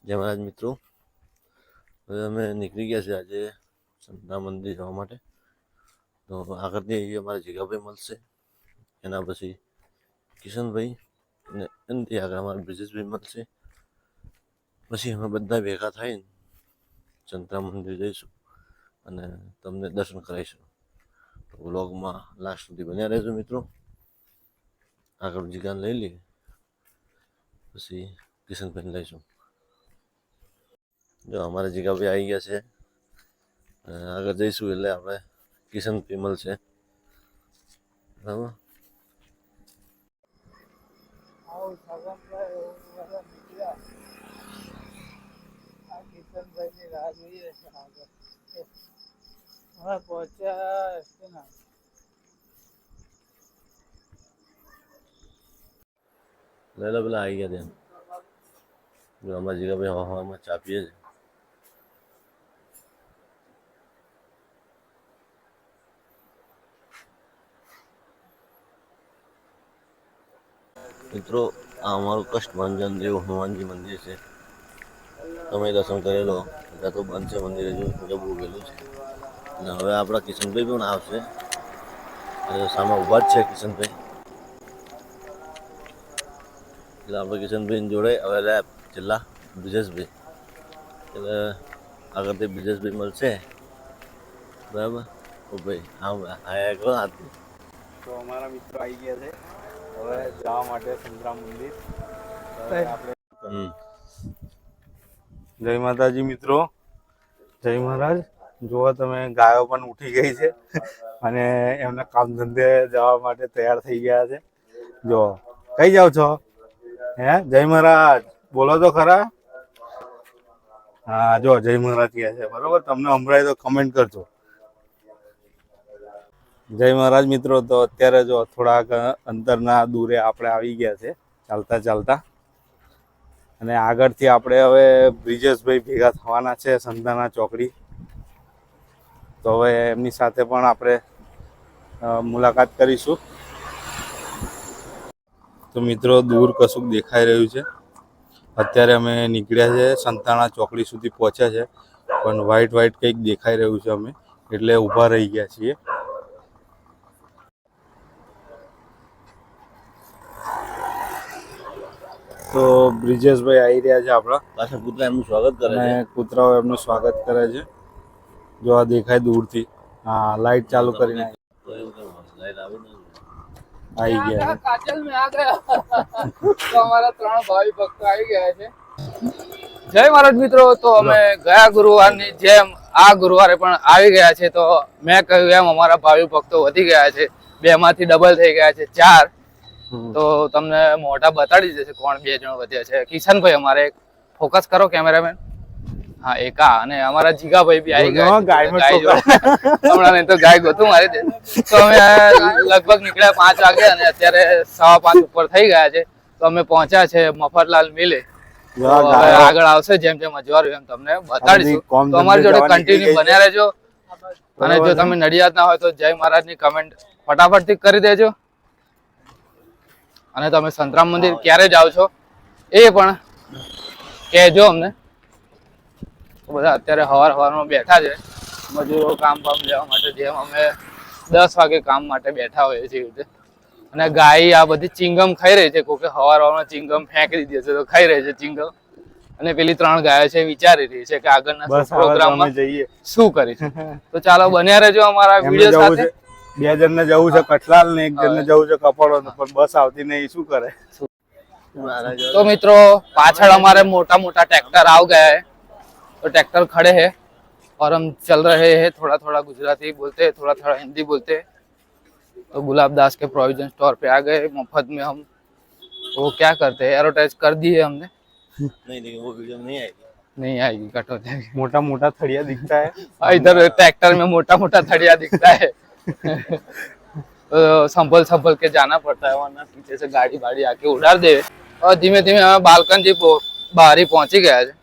જય મહારાજ મિત્રો, હવે અમે નીકળી ગયા છે આજે સંતરામ મંદિર જવા માટે. તો આગળથી અમારા જીગાભાઈ મળશે, એના પછી કિશનભાઈ અને એનાથી આગળ અમારા બ્રિજેશભાઈ મળશે. પછી અમે બધા ભેગા થઈને સંતરામ મંદિર જઈશું અને તમને દર્શન કરાવીશું. તો વ્લોગમાં લાસ્ટ સુધી બન્યા રહેજો મિત્રો. આગળ જીગાને લઈ લઈએ, પછી કિશનભાઈને લઈશું. જો અમારા જીગાભાઈ આવી ગયા છે, આગળ જઈશું એટલે આપણે કિશનભાઈ મળશે. બરાબર. લેલા પેલા આવી ગયા ત્યાં. જો અમારા જીગાભાઈ હવામાં ચા પીએ છે. મિત્રો, આ અમારું કષ્ટભંજન દેવ હનુમાનજી મંદિર છે. તમે દર્શન કરેલો, ત્યાં તો બંધ છે મંદિર, હજુ બહુ ગયેલું છે. અને હવે આપણા કિશનભાઈ પણ આવશે, સામે ઊભા જ છે કિશનભાઈ. એટલે આપણે કિશનભાઈ જોડે હવે છેલ્લા બ્રિજેશભાઈ, એટલે આગળથી બ્રિજેશભાઈ મળશે. બરાબર. ઓ ભાઈ હા કરો હાથથી. તો અમારા મિત્રો આવી ગયા છે હવે જવા માટે સંતરામ મંદિર. જય માતાજી મિત્રો, જય મહારાજ. જુઓ તમે, ગાયો પણ ઉઠી ગઈ છે અને એમના કામ ધંધે જવા માટે તૈયાર થઈ ગયા છે. જો કઈ જાવ છો? હે જય મહારાજ બોલો તો ખરા. હા જો જય મહારાજ કહે છે. બરોબર, તમને સંભળાય તો કમેન્ટ કરજો. જય મહારાજ મિત્રો. તો અત્યારે જો થોડાક અંતરના દૂરે આપણે આવી ગયા છે ચાલતા ચાલતા, અને આગળથી આપણે હવે બ્રિજેશભાઈ ભેગા થવાના છે સંતાના ચોકડી. તો હવે એમની સાથે પણ આપણે મુલાકાત કરીશું. તો મિત્રો, દૂર કશુંક દેખાઈ રહ્યું છે. અત્યારે અમે નીકળ્યા છે, સંતાના ચોકડી સુધી પહોંચ્યા છે, પણ વ્હાઈટ કંઈક દેખાઈ રહ્યું છે. અમે એટલે ઊભા રહી ગયા છીએ. તો બ્રિજેશભાઈ આવી રહ્યા છે આપણા પાછા કૂતરા એમનું સ્વાગત કરે છે, અને કૂતરાઓ એમનું સ્વાગત કરે છે. જો આ દેખાય દૂરથી. હા, લાઈટ ચાલુ કરીને આવી ગયા. કાજલ મે આ ગયા તો અમારા 3 ભાઈ ભક્તો આવી ગયા છે. જય મહારાજ મિત્રો. તો અમે ગયા ગુરુવારની જેમ આ ગુરુવારે પણ આવી ગયા છે. તો મેં કહ્યું એમ અમારા ભાવિ ભક્તો વધી ગયા છે, 2 માંથી ડબલ થઈ ગયા છે 4. તો તમને મોઢા બતાડી દેશે કોણ 2 જણ વધ્યા છે. કિશનભાઈ અમારે, ફોકસ કરો કેમેરામેન. હા, એકા અને અમારા જીગાભાઈ બી આવી ગયા. હમણાં નહીં તો ગાય ગોતું મારી દે. તો અમે લગભગ નીકળ્યા 5 વાગે અને અત્યારે 5:15 ઉપર થઈ ગયા છે. તો અમે પહોંચ્યા છે મફતલાલ મિલે. આગળ આવશે જેમ જેમ અજવાળું એમ તમને બતાડીશું. તો અમારી જોડે કન્ટિન્યુ બન્યા રહેજો. અને જો તમે નડિયાદ ના હોય તો જય મહારાજ ની કમેન્ટ ફટાફટથી કરી દેજો. અને તમે સંતરામ મંદિર ક્યારે જાઓ છો એ પણ કહેજો અમને. બધા અત્યારે હવારમાં બેઠા છે મજૂરો કામ લેવા માટે, જેમ અમે 10 વાગે કામ માટે બેઠા હોઈએ છીએ રીતે. અને ગાય આ બધી ચિંગમ ખાઈ રહી છે. કોકે હવારમાં ચિંગમ ફેંકી દીધી છે તો ખાઈ રહી છે ચિંગમ. અને પેલી 3 ગાયો છે વિચારી રહી છે કે આગળના પ્રોગ્રામમાં શું કરીશું. તો ચાલો બન્યા રહેજો અમારા વિડીયો સાથે. 2 જણને જવું છે કઠલાલ ને 1 જણને જવું છે કપડો, પણ બસ આવતી નહીં, શું કરે. તો મિત્રો, પાછળ हमारे मोटा मोटा ट्रैक्टर आ गया है. तो ट्रैक्टर खड़े हैं और हम चल रहे हैं. थोड़ा थोड़ा गुजराती बोलते हैं, थोड़ा थोड़ा हिंदी बोलते हैं. तो गुलाब दास के प्रोविजन स्टोर पे आ गए. मुफ्त में हम वो क्या करते हैं, एडवर्टाइज कर दी है हमने. नहीं वो वीडियो नहीं आएगी कट हो जाएगी. मोटा मोटा थड़िया दिखता है इधर ट्रैक्टर में मोटा मोटा थड़िया दिखता है. तो संभल के जाना पड़ता है, वरना पीछे से गाड़ी वाड़ी आके उड़ा दे. और धीमे धीमे हमें बालकन जी બહાર પહોંચી ગયા છે.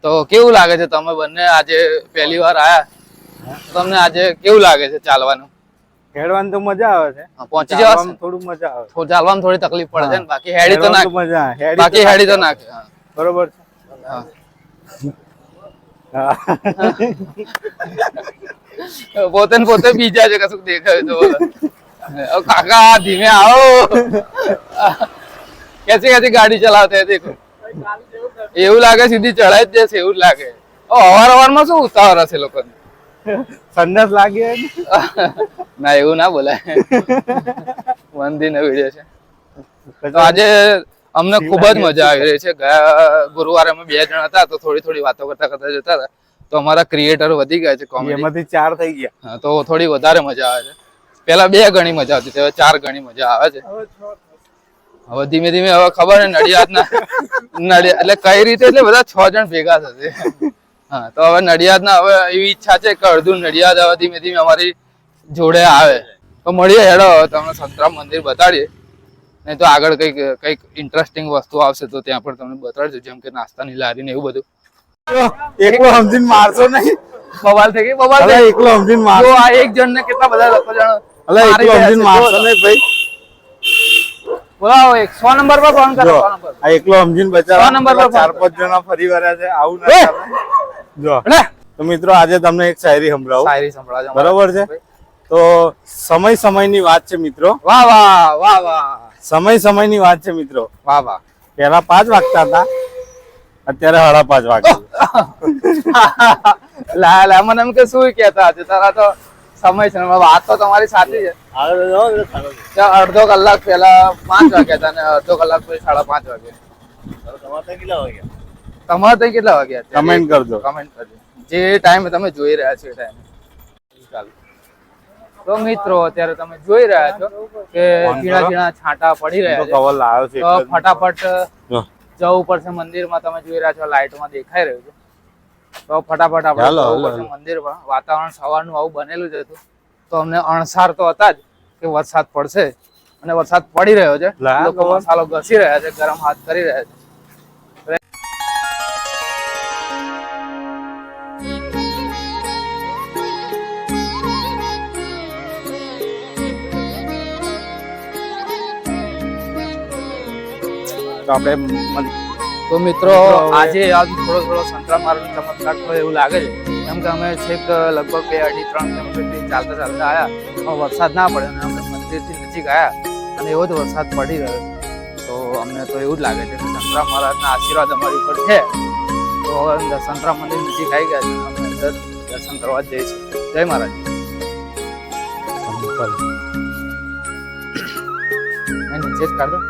તો કેવું લાગે છે? તમે બંને આજે પહેલી વાર આયા, તમને આજે કેવું લાગે છે ચાલવાનું? હેડવાનું તો મજા આવે છે, પહોંચી જવા થોડું મજા આવે, ચાલવામાં થોડી તકલીફ પડે છે ને, બાકી હેડી તો નાખે, મજા બાકી હેડી તો નાખે. બરોબર છે. હા. હા. પોતે ને પોતે બીજા છે કશું દેખાય તો બોલો. કાકા ધીમે આવો કેસી કેસી ગાડી ચલાવતે હે દેખો એવું લાગે સીધી ચડાઈ જ જશે એવું જ લાગે અવારમાં શું ઉતાવળ હશે લોકોને સંડાસ લાગી હોય ને? ના એવું ના બોલાય મંદિરનો વિડીયો છે તો આજે અમને ખૂબ જ મજા આવી રહી છે ગયા ગુરુવારે અમે 2 જણ હતા તો થોડી વાતો કરતા કરતા જતા હતા તો અમારા ક્રિએટર વધી ગયા છે કોમેડી એમાંથી 4 થઈ ગયા. હા તો થોડી વધારે મજા આવે છે પેલા 2 ગણી મજા આવતી હવે 4 ગણી મજા આવે છે હવે ધીમે ધીમે હવે ખબર ને નડિયાદના એટલે કઈ રીતે એટલે બધા 6 જણ ભેગા થશે હા તો હવે નડિયાદના હવે એવી ઈચ્છા છે કે અડધું નડિયાદ હવે ધીમે ધીમે અમારી જોડે આવે તો મળીએ હેડો હવે તમને સંતરામ મંદિર બતાડીએ નહીં તો આગળ કઈક ઇન્ટરેસ્ટિંગ વસ્તુ આવશે તો ત્યાં પણ તમને બતાડજો જેમ કે નાસ્તાની લારી ને એવું બધું એકલો સમજીને મારશો નહીં. બવાલ થઈ ગઈ બવાલ અલા થઈ એકલો સમજીને ગઈ. મારશો. જો આ એક જણ ને કેટલા બધા લોકો જાણો અલા એકલો સમજીને મારશો નહીં ભાઈ. બોલાવો 100 નંબર પર ફોન કરો જો 100 નંબર આ એકલો સમજીને બચારા 100 નંબર પર ચાર પાંચ જણા ફરી વળ્યા છે આવું ના ચાલે. જો તો મિત્રો આજે તમને એક શાયરી સંભળાવું. શાયરી સંભળાજો બરોબર છે તો સમયની વાત છે મિત્રો. વાહ વાહ વાહ વાહ સમયની વાત છે મિત્રો. વાહ વાહ પેલા 5 વાગતા હતા અત્યારે 5:30 વાગે. લા મને એમ કે શું કહેતા છે તારા તો સમય છે વાત તો તમારી સાચી છે આગળ જાઓ ને ખાનો છે. ત્યાં અડધો કલાક પહેલા 5 વાગ્યા હતા ને અડધો કલાક પછી 5:30 વાગે તમારે ત્યાં કેટલા વાગ્યા? તમારે ત્યાં કેટલા વાગ્યા કમેન્ટ કરજો. કમેન્ટ કરજો જે ટાઈમે તમે જોઈ રહ્યા છો એ ટાઈમે ચાલો તો મિત્રો અત્યારે તમે જોઈ રહ્યા છો કે ઝીણા ઝીણા છાંટા પડી રહ્યા છે કવર લાવ્યો છે તો એટલે જ. ફટાફટ જો. જવું પડશે મંદિરમાં તમે જોઈ રહ્યા છો લાઇટમાં દેખાઈ રહ્યું છે તો ફટાફટ આપણે હાલો, જવું હાલો, પડશે મંદિરમાં વાતાવરણ સવારનું આવું બનેલું જ હતું તો અમને અણસાર તો હતા જ કે વરસાદ પડશે અને વરસાદ પડી રહ્યો છે લા, લોકો કવર. મસાલો ઘસી રહ્યા છે ગરમ હાથ કરી રહ્યા છે તો આપણે તો મિત્રો આજે આજ થોડો સંતરામ માર્ગનો ચમત્કાર થયો એવું લાગે છે કેમ કે અમે છેક લગભગ 2-2.5-3 કિલોમીટરથી ચાલતા આવ્યા પણ વરસાદ ના પડે અને અમે મંદિરથી નજીક આવ્યા અને એવો જ વરસાદ પડી રહ્યો તો અમને તો એવું જ લાગે છે કે સંતરામ મહારાજના આશીર્વાદ અમારી ઉપર છે તો હવે સંતરામ મંદિર નજીક આવી ગયા છે અમે અંદર દર્શન કરવા જ જઈશું જય મહારાજ નીચે જ કાઢ દો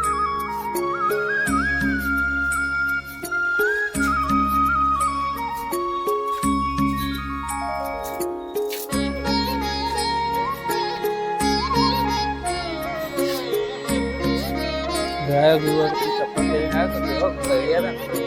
ગયા ગુરુવારથી ચપ્પલ પહેરીને આવ્યો તો કેવો તૈયાર હતા ને.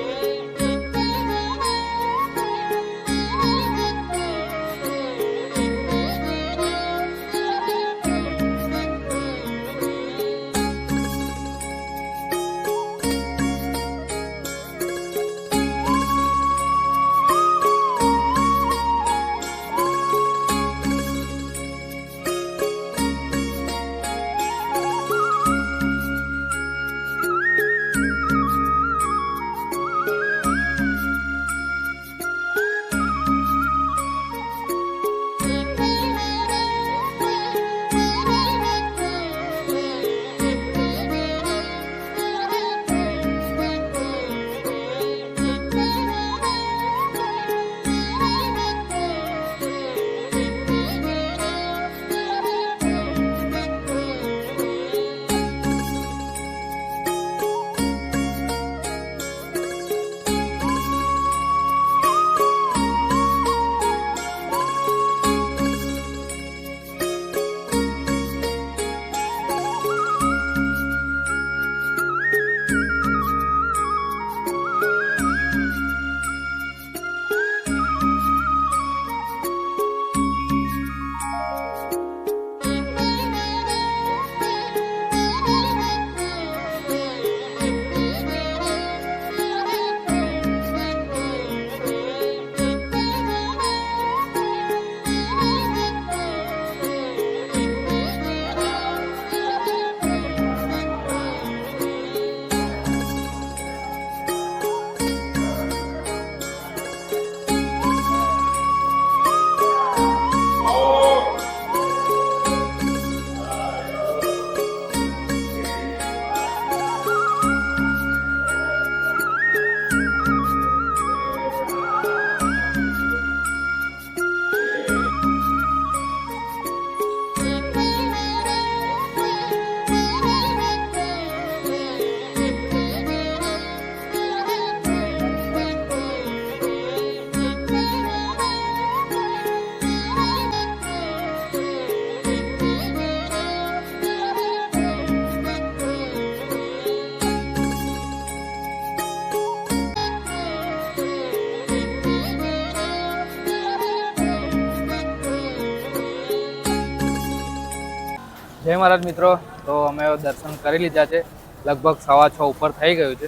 જય મહારાજ મિત્રો, તો અમે દર્શન કરી લીધા છે. લગભગ 6:15 ઉપર થઈ ગયું છે.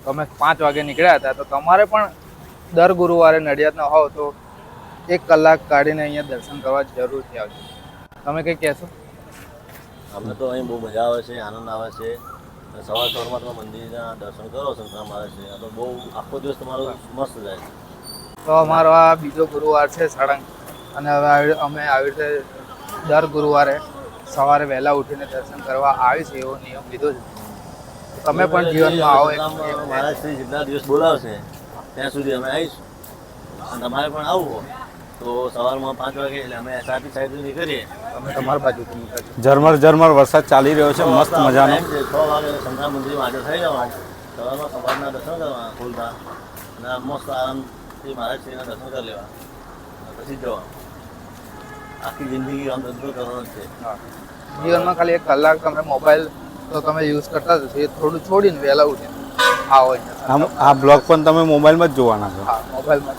તો અમે 5 વાગે નીકળ્યા હતા. તો તમારે પણ દર ગુરુવારે નડિયાદના હોવ તો 1 કલાક કાઢીને અહીંયા દર્શન કરવા જરૂરથી આવજો. તમે કંઈ કહેશો? અમને તો અહીં બહુ મજા આવે છે, આનંદ આવે છે. સવારમાં તમે મંદિરના દર્શન કરો સંતરામ મહારાજ છે, તો બહુ આખો દિવસ તમારો મસ્ત જાય છે. તો અમારો આ બીજો ગુરુવાર છે સળંગ, અને હવે અમે આવી રીતે દર ગુરુવારે સવારે વહેલા ઉઠીને દર્શન કરવા આવીશું એવો નિયમ લીધો છે. તમે પણ જીવનમાં આવો. મહારાજ શ્રી જેટલા દિવસ બોલાવશે ત્યાં સુધી અમે આવીશું. અને તમારે પણ આવવું હોય તો સવારમાં 5 વાગે એટલે અમે સાથી સાઈડ નીકળીએ. તમે તમારી બાજુથી નીકળજો. ઝરમર ઝરમર વરસાદ ચાલી રહ્યો છે, મસ્ત મજાનો. 6 વાગે સંતરામ મંદિરમાં હાજર થઈ જવાનું. સવારમાં સવારના દર્શન કરવા ખોલતા અને મસ્ત આરામથી મહારાજશ્રીના દર્શન કરી લેવા, પછી જવાનું. આખી જિંદગી આમ ધંધો કરવાનો જ છે. જીવનમાં ખાલી 1 કલાક તમે મોબાઈલ તો તમે યુઝ કરતા જશો, એ થોડું છોડીને વહેલા ઉઠીને આવો અહીંયા. આ બ્લોગ પણ તમે મોબાઈલમાં જ જોવાના છો. હા, મોબાઈલમાં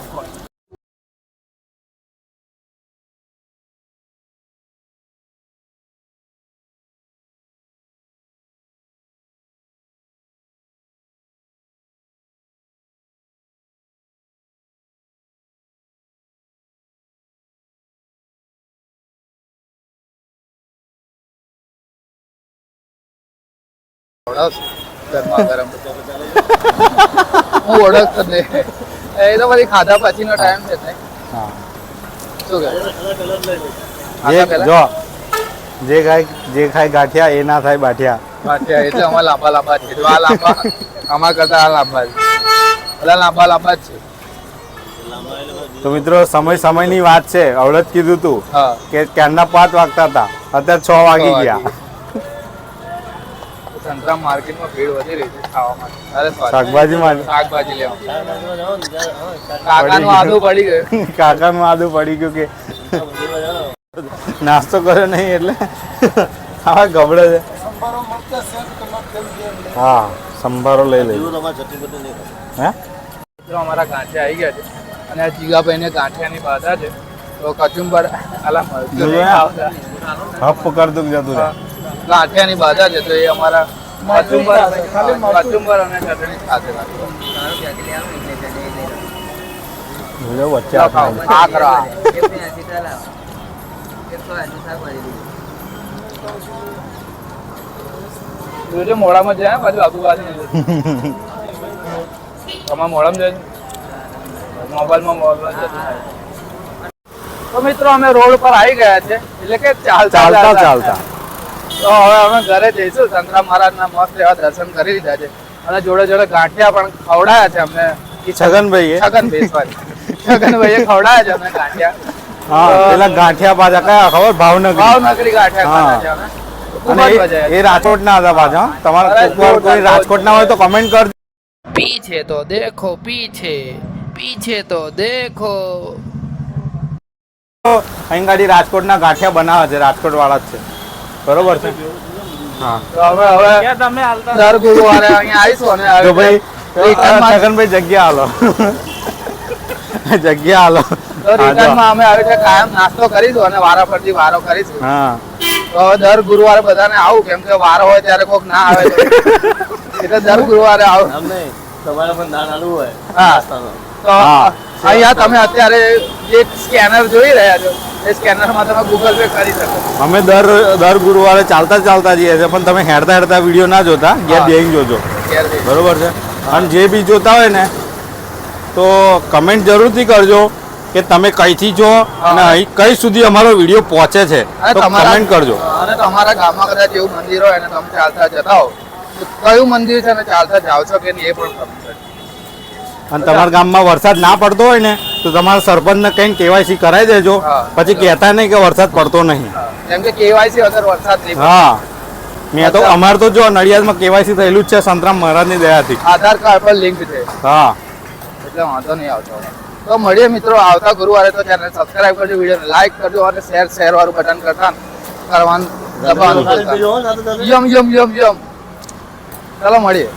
ગરમા ગરમ હું ઓળખતો જ નહીં. એ તો પછી ખાધા પછીનો ટાઈમ છે ને. હા, શું કહે? જો જે ખાય ગાંઠિયા એ ના થાય બાઠિયા. બાઠિયા એટલે અમારા લાંબા લાંબા છે. જો આ લાંબા આમાં કરતા આ લાંબા છે. બધા લાંબા લાંબા જ છે. તો મિત્રો સમયની વાત છે. અવળત કીધું તું હા, કે ક્યારના 5 વાગતા હતા, અત્યારે 6 વાગી ગયા. સંતરામ માર્કેટમાં ભીડ વધી રહી છે ખાવા માટે. અરે શાકભાજી માટે શાકભાજી લેવા. કાકાનું આદુ પડી ગયું. કાકાનું આદુ પડી ગયું કે નાસ્તો કર્યો નહીં એટલે આવા ગબડે છે. હા, સંભારો લઈ લઈ. હે મિત્રો અમારા ગાંઠિયા આવી ગયા છે, અને આ જીગાભાઈને ગાંઠિયાની બાધા છે. તો કચુંબર આલા હપ કર દઉં જતું રહે. ગાંઠિયાની બાધા છે, તો એ અમારા કચુંબર અને ચટણી સાથે વચ્ચે આ આ કરો આ. જોજો મોડામાં જાય પાછું આજુબાજુ તમારા મોડામાં જાય મોબાઈલમાં જતું થાય. તો મિત્રો અમે રોડ પર આવી ગયા છે, એટલે કે ચાલતા ચાલતા તો હવે અમે ઘરે જઈશું. સંતરામ મહારાજના મસ્ત એવા દર્શન કરી લીધા છે, અને જોડે જોડે ગાંઠિયા પણ ખવડાયા છે અમને. છગનભાઈએ ખવડાયા છે અમને ગાંઠિયા. હા, પેલા ગાંઠિયા પાછા કયા ખબર? ભાવનગરી ગાંઠિયા ખાધા છે અમે. ખૂબ જ મજા આવી. એ રાજકોટ ના હતા પાછા. તમારા કોઈ રાજકોટ ના હોય તો કમેન્ટ કરજો. પીછે તો દેખો, પીછે તો દેખો. અહીં ગાડી રાજકોટના ગાંઠિયા બનાવે છે, રાજકોટ વાળા જ છે. બરોબર છે. હા, તો હવે દર ગુરુવારે અહીંયા આવીશું. અને તો ભાઈ છગનભાઈ જગ્યા હાલો જગ્યા હાલો. તો રિટર્નમાં અમે આવી રીતે કાયમ નાસ્તો કરીશું અને વારા ફરતી વારો કરીશું. હા, તો હવે દર ગુરુવારે બધાને આવું, કેમ કે વારો હોય ત્યારે કોઈક ના આવે તો એટલે દર ગુરુવારે આવું. તમારે પણ દાન આલવું હોય. હા, તો અહીંયા તમે અત્યારે જે સ્કેનર જોઈ રહ્યા છો એ સ્કેનરમાં તમે ગૂગલ પે કરી શકો. અમે દર ગુરુવારે ચાલતા જઈએ છીએ, પણ તમે હેડતા વિડીયો ના જોતા, ઘેર બેહીને જોજો. બરોબર છે. અને જે બી જોતા હોય ને તો કમેન્ટ જરૂરથી કરજો કે તમે કઈથી છો અને અહીં કઈ સુધી અમારો વિડીયો પહોંચે છે, તો કમેન્ટ કરજો. અને તમારા ગામમાં કદાચ એવું મંદિર હોય અને તમે ચાલતા જતા હો તો કયું મંદિર છે અને ચાલતા જાઓ છો કે નહીં એ પણ કમેન્ટ કરજો. અને તમારા ગામમાં વરસાદ ના પડતો હોય ને તો તમારા સરપંચને કઈ કેવાયસી કરાવી દેજો. પછી કહેતા નહીં કે વરસાદ પડતો નહીં. કેમ કે કેવાયસી વગર વરસાદ નહીં. હા, મેં તો અમારે તો જો નડિયાદમાં કેવાયસી થયેલું જ છે સંતરામ મહારાજની દયાથી. આધાર કાર્ડ પર લિંક છે. હા, એટલે વાંધો નહીં આવતો. તો મળીએ મિત્રો આવતા ગુરુવારે. તો ચેનલ સબસ્ક્રાઇબ કરજો, વિડીયોને લાઈક કરજો અને શેર વાળું બટન કરવાનું દબાવવાનું. યમ યમ યમ યમ. ચાલો મળીએ.